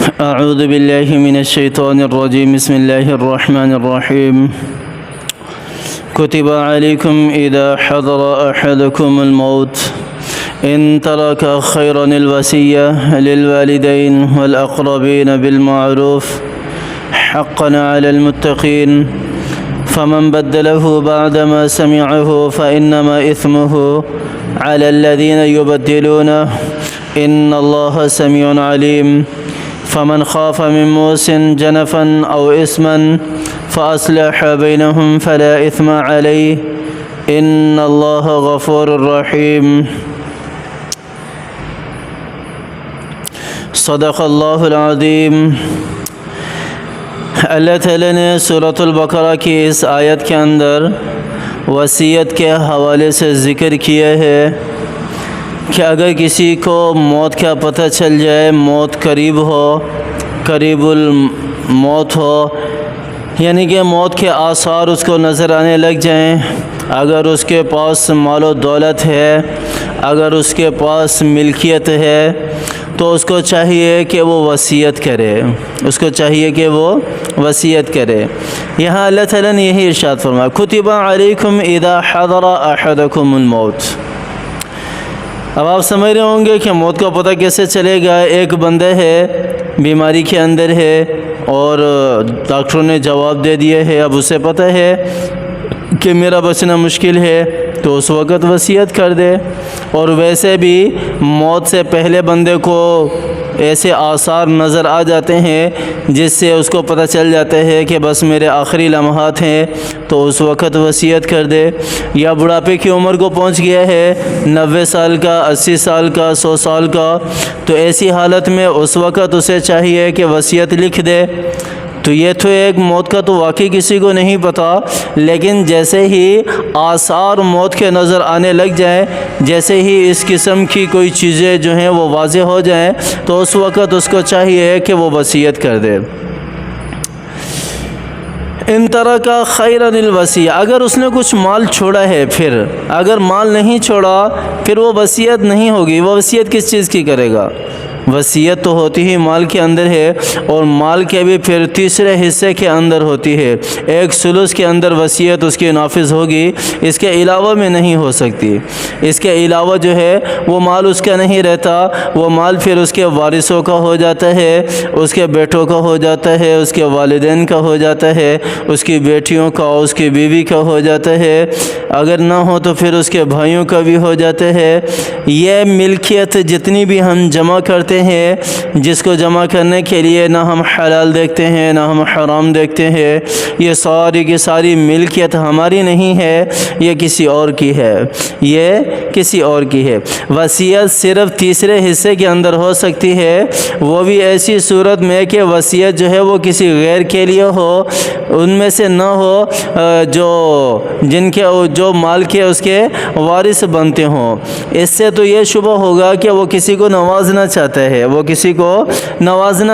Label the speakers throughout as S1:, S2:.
S1: أعوذ بالله من الشيطان الرجيم. بسم الله الرحمن الرحيم. كتب عليكم إذا حضر أحدكم الموت إن ترك خيرا الوصية للوالدين والأقربين بالمعروف حقا على المتقين فمن بدله بعدما سمعه فإنما إثمه على الذين يبدلونه إن الله سميع عليم. فمن خاف من موص جنفا أو إثما فأصلح بينهم فلا إثم عليه إن الله غفور رحيم. صدق اللہ العظیم. اللہ تعالیٰ نے سورۃ البقرہ کی اس آیت کے اندر وصیت کے حوالے سے ذکر کیا ہے کہ اگر کسی کو موت کا پتہ چل جائے، موت قریب الموت ہو، یعنی کہ موت کے آثار اس کو نظر آنے لگ جائیں، اگر اس کے پاس مال و دولت ہے، اگر اس کے پاس ملکیت ہے، تو اس کو چاہیے کہ وہ وصیت کرے. یہاں اللہ تعالیٰ نے یہی ارشاد فرمایا، کتب علیکم اذا حضر احدکم الموت. اب آپ سمجھ رہے ہوں گے کہ موت کا پتہ کیسے چلے گا. ایک بندہ ہے، بیماری کے اندر ہے اور ڈاکٹروں نے جواب دے دیا ہے، اب اسے پتہ ہے کہ میرا بچنا مشکل ہے، تو اس وقت وصیت کر دے. اور ویسے بھی موت سے پہلے بندے کو ایسے آثار نظر آ جاتے ہیں جس سے اس کو پتہ چل جاتا ہے کہ بس میرے آخری لمحات ہیں، تو اس وقت وصیت کر دے. یا بڑھاپے کی عمر کو پہنچ گیا ہے، 90 سال کا، 80 سال کا، 100 سال کا، تو ایسی حالت میں اس وقت اسے چاہیے کہ وصیت لکھ دے. تو یہ تو ایک موت کا تو واقعی کسی کو نہیں پتہ، لیکن جیسے ہی آثار موت کے نظر آنے لگ جائیں، جیسے ہی اس قسم کی کوئی چیزیں جو ہیں وہ واضح ہو جائیں، تو اس وقت اس کو چاہیے کہ وہ وصیت کر دے. ان ترک خیرا الوصیہ، اگر اس نے کچھ مال چھوڑا ہے، پھر اگر مال نہیں چھوڑا پھر وہ وصیت نہیں ہوگی. وہ وصیت کس چیز کی کرے گا؟ وصیت تو ہوتی ہی مال کے اندر ہے، اور مال کے بھی پھر تیسرے حصے کے اندر ہوتی ہے. 1/3 کے اندر وصیت اس کی نافذ ہوگی، اس کے علاوہ میں نہیں ہو سکتی. اس کے علاوہ جو ہے وہ مال اس کا نہیں رہتا، وہ مال پھر اس کے وارثوں کا ہو جاتا ہے، اس کے بیٹوں کا ہو جاتا ہے، اس کے والدین کا ہو جاتا ہے، اس کی بیٹیوں کا، اس کی بیوی کا ہو جاتا ہے، اگر نہ ہو تو پھر اس کے بھائیوں کا بھی ہو جاتا ہے. یہ ملکیت جتنی بھی ہم جمع کرتے ہیں، جس کو جمع کرنے کے لیے نہ ہم حلال دیکھتے ہیں نہ ہم حرام دیکھتے ہیں، یہ ساری کی ساری ملکیت ہماری نہیں ہے، یہ کسی اور کی ہے. وصیت صرف تیسرے حصے کے اندر ہو سکتی ہے، وہ بھی ایسی صورت میں کہ وصیت جو ہے وہ کسی غیر کے لیے ہو، ان میں سے نہ ہو جو مال کے اس کے وارث بنتے ہوں. اس سے تو یہ شبہ ہوگا کہ وہ کسی کو نوازنا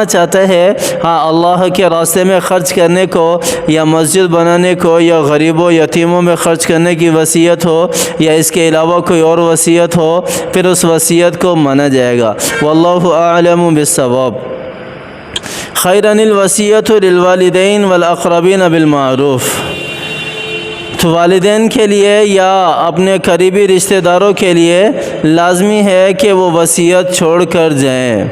S1: چاہتا ہے. ہاں، اللہ کے راستے میں خرچ کرنے کو، یا مسجد بنانے کو، یا غریبوں یتیموں میں خرچ کرنے کی وصیت ہو، یا اس کے علاوہ کوئی اور وصیت ہو، پھر اس وصیت کو مانا جائے گا. واللہ اعلم بالصواب. خیرا الوصیۃ للوالدین والاقربین بالمعروف. تو والدین کے لیے یا اپنے قریبی رشتہ داروں کے لیے لازمی ہے کہ وہ وصیت چھوڑ کر جائیں.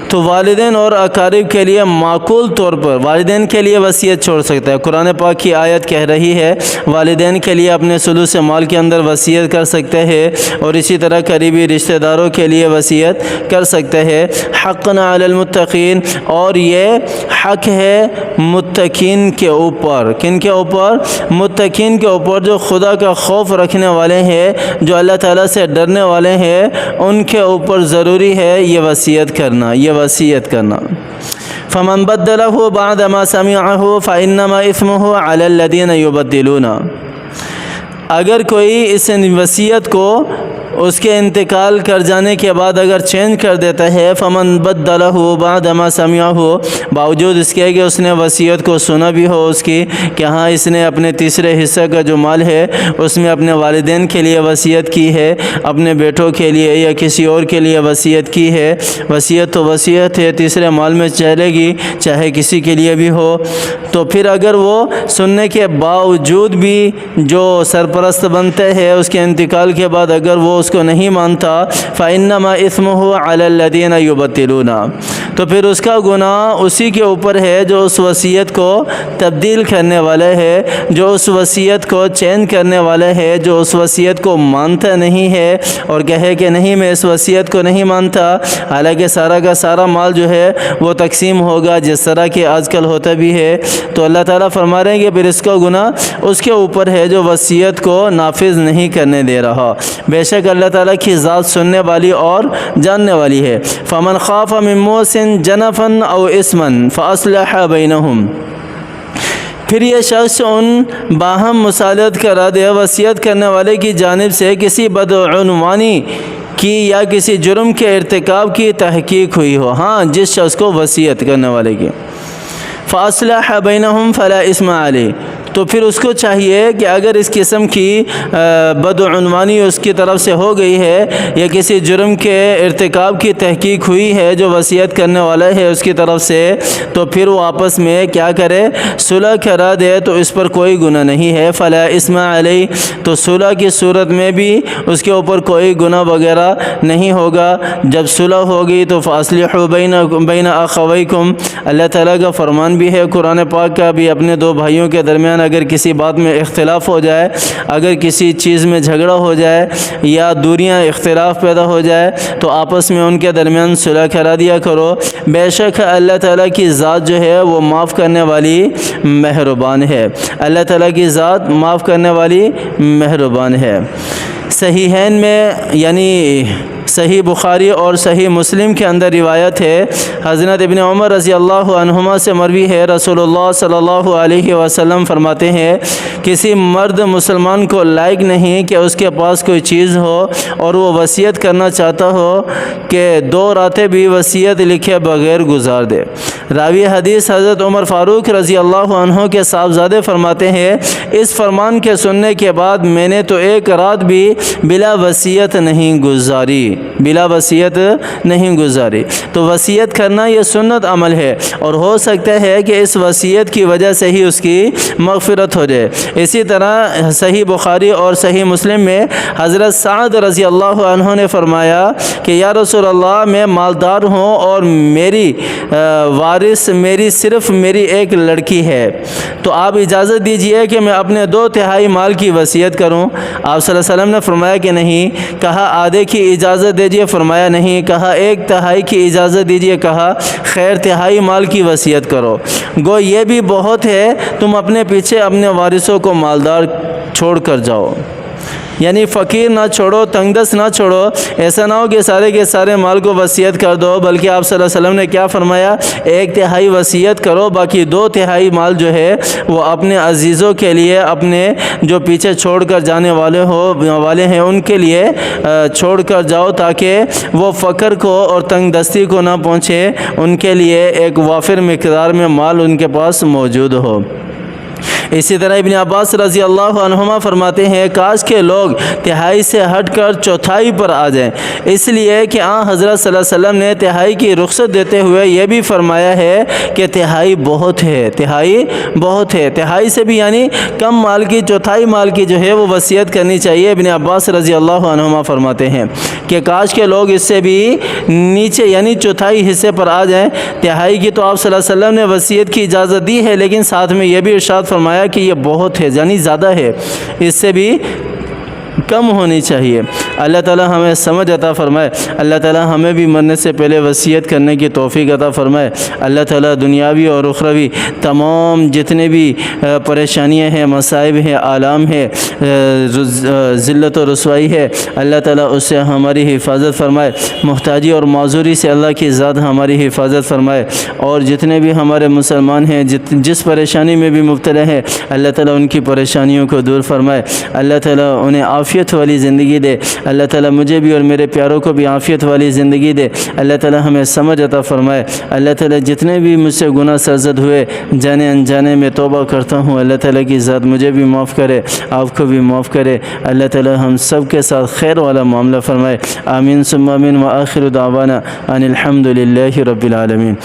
S1: تو والدین اور اقارب کے لیے معقول طور پر والدین کے لیے وصیت چھوڑ سکتا ہے. قرآن پاک کی آیت کہہ رہی ہے والدین کے لیے اپنے ثلث مال کے اندر وصیت کر سکتے ہیں، اور اسی طرح قریبی رشتہ داروں کے لیے وصیت کر سکتے ہیں. حقا علی المتقین، اور یہ حق ہے متقین کے اوپر. کن کے اوپر؟ متقین کے اوپر، جو خدا کا خوف رکھنے والے ہیں، جو اللہ تعالیٰ سے ڈرنے والے ہیں، ان کے اوپر ضروری ہے یہ وصیت کرنا. فمن بدله بعد ما سمعه فإنما إثمه على الذين يبدلون. اگر کوئی اس وصیت کو اس کے انتقال کر جانے کے بعد اگر چینج کر دیتا ہے فمن بدلہ بعد ما سمعہ، باوجود اس کے کہ اس نے وصیت کو سنا بھی ہو اس کی کہ ہاں اس نے اپنے تیسرے حصے کا جو مال ہے اس میں اپنے والدین کے لیے وصیت کی ہے، اپنے بیٹوں کے لیے یا کسی اور کے لیے وصیت کی ہے، وصیت تو وصیت ہے، تیسرے مال میں چلے گی چاہے کسی کے لیے بھی ہو، تو پھر اگر وہ سننے کے باوجود بھی جو سرپرست بنتے ہیں اس کے انتقال کے بعد اگر وہ اس کو نہیں مانتا فإنما إثمه على الذين يبطلون، تو پھر اس کا گناہ اسی کے اوپر ہے جو اس وصیت کو تبدیل کرنے والا ہے، جو اس وصیت کو چینج کرنے والا ہے، جو اس وصیت کو مانتا نہیں ہے اور کہے کہ نہیں میں اس وصیت کو نہیں مانتا، حالانکہ سارا کا سارا مال جو ہے وہ تقسیم ہوگا جس طرح کہ آج کل ہوتا بھی ہے، تو اللہ تعالیٰ فرما رہے ہیں کہ پھر اس کا گناہ اس کے اوپر ہے جو وصیت کو نافذ نہیں کرنے دے رہا، بے شک اللہ تعالیٰ کی ذات سننے والی اور جاننے والی ہے۔ فمن خاف من موصٍ جنفا او اثما فاصلح بینہم، پھر یہ شخص ان باہم مصالحت کرا دے وصیت کرنے والے کی جانب سے کسی بدعنوانی کی یا کسی جرم کے ارتکاب کی تحقیق ہوئی ہو، ہاں جس شخص کو وصیت کرنے والے کی، فاصلح بینہم فلا اثم علیہ، تو پھر اس کو چاہیے کہ اگر اس قسم کی بدعنوانی اس کی طرف سے ہو گئی ہے یا کسی جرم کے ارتکاب کی تحقیق ہوئی ہے جو وصیت کرنے والا ہے اس کی طرف سے، تو پھر وہ آپس میں کیا کرے، صلح کرا دے، تو اس پر کوئی گناہ نہیں ہے، فلا اسم علیہ، تو صلح کی صورت میں بھی اس کے اوپر کوئی گناہ وغیرہ نہیں ہوگا۔ جب صلح ہوگی تو فاصلحوا بین اخویکم، اللہ تعالیٰ کا فرمان بھی ہے قرآن پاک کا بھی، اپنے دو بھائیوں کے درمیان اگر کسی بات میں اختلاف ہو جائے، اگر کسی چیز میں جھگڑا ہو جائے یا دوریاں اختلاف پیدا ہو جائے تو آپس میں ان کے درمیان صلح کرا دیا کرو، بے شک اللہ تعالیٰ کی ذات جو ہے وہ معاف کرنے والی مہربان ہے، اللہ تعالیٰ کی ذات معاف کرنے والی مہربان ہے۔ صحیحین میں یعنی صحیح بخاری اور صحیح مسلم کے اندر روایت ہے، حضرت ابن عمر رضی اللہ عنہما سے مروی ہے، رسول اللہ صلی اللہ علیہ وسلم فرماتے ہیں کسی مرد مسلمان کو لائق نہیں کہ اس کے پاس کوئی چیز ہو اور وہ وصیت کرنا چاہتا ہو کہ 2 راتیں بھی وصیت لکھے بغیر گزار دے۔ راوی حدیث حضرت عمر فاروق رضی اللہ عنہ کے صاحبزادے فرماتے ہیں اس فرمان کے سننے کے بعد میں نے تو 1 رات بھی بلا وصیت نہیں گزاری، بلا وصیت نہیں گزاری۔ تو وصیت کرنا یہ سنت عمل ہے اور ہو سکتا ہے کہ اس وصیت کی وجہ سے ہی اس کی مغفرت ہو جائے۔ اسی طرح صحیح بخاری اور صحیح مسلم میں حضرت سعد رضی اللہ عنہ نے فرمایا کہ یا رسول اللہ میں مالدار ہوں اور میری وارث صرف میری 1 لڑکی ہے، تو آپ اجازت دیجئے کہ میں اپنے 2/3 مال کی وصیت کروں۔ آپ صلی اللہ علیہ وسلم نے فرمایا کہ نہیں، کہا آدھے کی اجازت دیجئے، فرمایا نہیں، کہا 1/3 کی اجازت دیجئے، کہا خیر 1/3 مال کی وصیت کرو، گو یہ بھی بہت ہے، تم اپنے پیچھے اپنے وارثوں کو مالدار چھوڑ کر جاؤ، یعنی فقیر نہ چھوڑو، تنگ دست نہ چھوڑو، ایسا نہ ہو کہ سارے کے سارے مال کو وصیت کر دو، بلکہ آپ صلی اللہ علیہ وسلم نے کیا فرمایا 1/3 وصیت کرو، باقی 2/3 مال جو ہے وہ اپنے عزیزوں کے لیے، اپنے جو پیچھے چھوڑ کر جانے والے ہیں ان کے لیے چھوڑ کر جاؤ، تاکہ وہ فقر کو اور تنگ دستی کو نہ پہنچے، ان کے لیے ایک وافر مقدار میں مال ان کے پاس موجود ہو۔ اسی طرح ابن عباس رضی اللہ عنہما فرماتے ہیں کاش کے لوگ 1/3 سے ہٹ کر 1/4 پر آ جائیں، اس لیے کہ حضرت صلی اللہ علیہ وسلم نے 1/3 کی رخصت دیتے ہوئے یہ بھی فرمایا ہے کہ 1/3 بہت ہے، 1/3 بہت ہے، 1/3 سے بھی یعنی کم مال کی 1/4 مال کی جو ہے وہ وصیت کرنی چاہیے۔ ابن عباس رضی اللہ عنہما فرماتے ہیں کہ کاش کے لوگ اس سے بھی نیچے یعنی 1/4 حصے پر آ جائیں۔ 1/3 کی تو آپ صلی اللہ علیہ وسلم نے وصیت کی اجازت دی ہے، لیکن ساتھ میں یہ بھی ارشاد فرمایا کہ یہ بہت ہے، یعنی زیادہ ہے، اس سے بھی کم ہونی چاہیے۔ اللہ تعالی ہمیں سمجھ عطا فرمائے، اللہ تعالی ہمیں بھی مرنے سے پہلے وصیت کرنے کی توفیق عطا فرمائے۔ اللہ تعالی دنیاوی اور اخروی تمام جتنے بھی پریشانیاں ہیں، مصائب ہیں، آلام ہے، ذلت و رسوائی ہے، اللہ تعالی اس سے ہماری حفاظت فرمائے۔ محتاجی اور معذوری سے اللہ کی ذات ہماری حفاظت فرمائے، اور جتنے بھی ہمارے مسلمان ہیں جس پریشانی میں بھی مبتلا ہیں، اللہ تعالی ان کی پریشانیوں کو دور فرمائے، اللہ تعالی انہیں عافیت عافیت والی زندگی دے اللہ تعالیٰ، مجھے بھی اور میرے پیاروں کو بھی عافیت والی زندگی دے اللہ تعالیٰ، ہمیں سمجھ عطا فرمائے اللہ تعالیٰ۔ جتنے بھی مجھ سے گناہ سرزد ہوئے جانے انجانے میں توبہ کرتا ہوں اللہ تعالیٰ کی ذات مجھے بھی معاف کرے، آپ کو بھی معاف کرے اللہ تعالیٰ، ہم سب کے ساتھ خیر والا معاملہ فرمائے، آمین ثم آمین، وآخر دعوانا ان الحمد للہ رب العالمین۔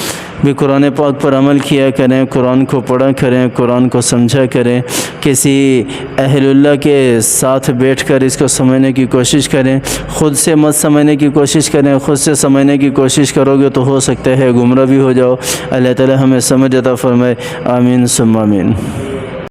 S1: بھی قرآن پاک پر عمل کیا کریں، قرآن کو پڑھا کریں، قرآن کو سمجھا کریں، کسی اہل اللہ کے ساتھ بیٹھ کر اس کو سمجھنے کی کوشش کریں، خود سے مت سمجھنے کی کوشش کریں، خود سے سمجھنے کی کوشش کرو گے تو ہو سکتا ہے گمراہ بھی ہو جاؤ۔ اللہ تعالی ہمیں سمجھ عطا فرمائے، آمین ثم آمین۔